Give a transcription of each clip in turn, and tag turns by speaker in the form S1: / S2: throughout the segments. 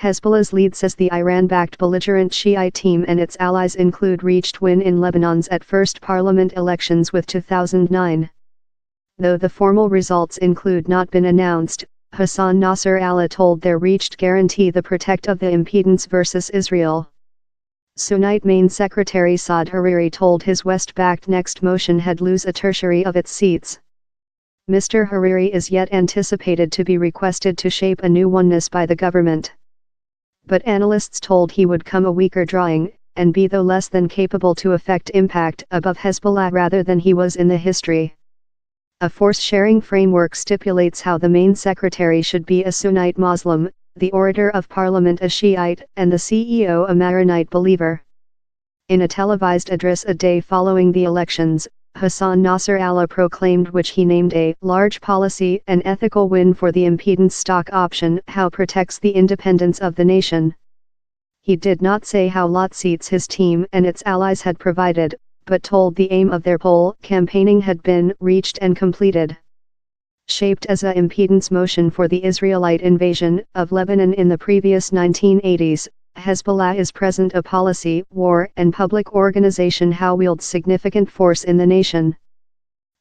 S1: Hezbollah's lead says the Iran-backed belligerent Shiite team and its allies include reached win in Lebanon's at first parliament elections with 2009. Though the formal results include not been announced, Hassan Nasrallah told their reached guarantee the protect of the impedance versus Israel. Sunnite Main Secretary Saad Hariri told his West-backed next motion had lose a tertiary of its seats. Mr. Hariri is yet anticipated to be requested to shape a new oneness by the government. But analysts told he would come a weaker drawing, and be though less than capable to effect impact above Hezbollah rather than he was in the history. A force-sharing framework stipulates how the main secretary should be a Sunnite Muslim, the orator of parliament a Shiite, and the CEO a Maronite believer. In a televised address a day following the elections, Hassan Nasrallah proclaimed which he named a large policy and ethical win for the impedance stock option, how protects the independence of the nation. He did not say how lot seats his team and its allies had provided, but told the aim of their poll campaigning had been reached and completed. Shaped as a impedance motion for the Israelite invasion of Lebanon in the previous 1980s, Hezbollah is present a policy, war and public organization how wields significant force in the nation.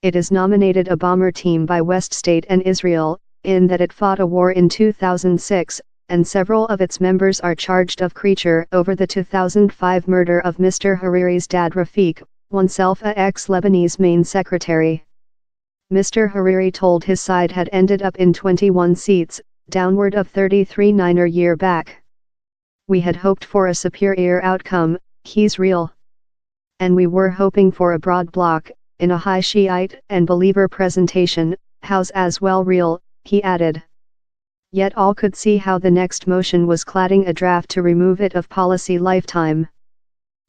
S1: It is nominated a bomber team by West State and Israel, in that it fought a war in 2006, and several of its members are charged of creature over the 2005 murder of Mr. Hariri's dad Rafiq, oneself a ex-Lebanese main secretary. Mr. Hariri told his side had ended up in 21 seats, downward of 33 a year back. We had hoped for a superior outcome, he's real. And we were hoping for a broad bloc, in a high Shiite and believer presentation, how's as well real, he added. Yet all could see how the next motion was cladding a draft to remove it of policy lifetime.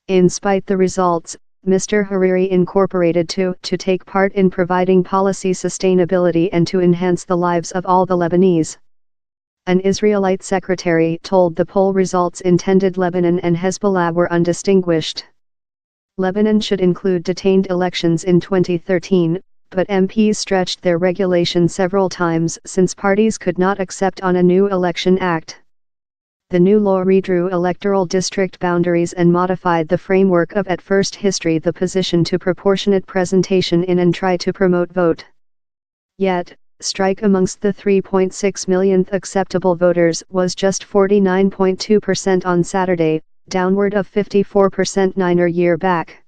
S1: In spite the results, Mr. Hariri incorporated to take part in providing policy sustainability and to enhance the lives of all the Lebanese. An Israelite secretary told the poll results intended Lebanon and Hezbollah were undistinguished. Lebanon should include detained elections in 2013, but MPs stretched their regulation several times since parties could not accept on a new election act. The new law redrew electoral district boundaries and modified the framework of at first history the position to proportionate presentation in and try to promote vote. Yet, strike amongst the 3.6 millionth acceptable voters was just 49.2% on Saturday, downward of 54% 9 year back.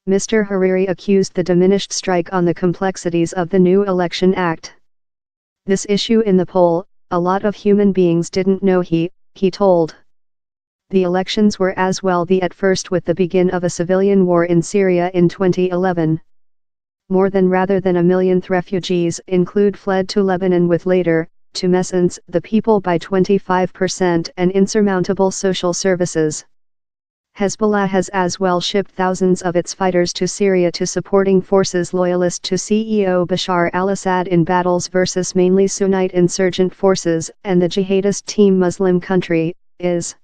S1: Mr. Hariri accused the diminished strike on the complexities of the new Election Act. This issue in the poll, a lot of human beings didn't know he told. The elections were as well the at first with the begin of a civilian war in Syria in 2011. More than rather than a millionth refugees include fled to Lebanon with later, tumescence the people by 25% and insurmountable social services. Hezbollah has as well shipped thousands of its fighters to Syria to supporting forces loyalist to CEO Bashar al-Assad in battles versus mainly Sunnite insurgent forces, and the jihadist Team Muslim country is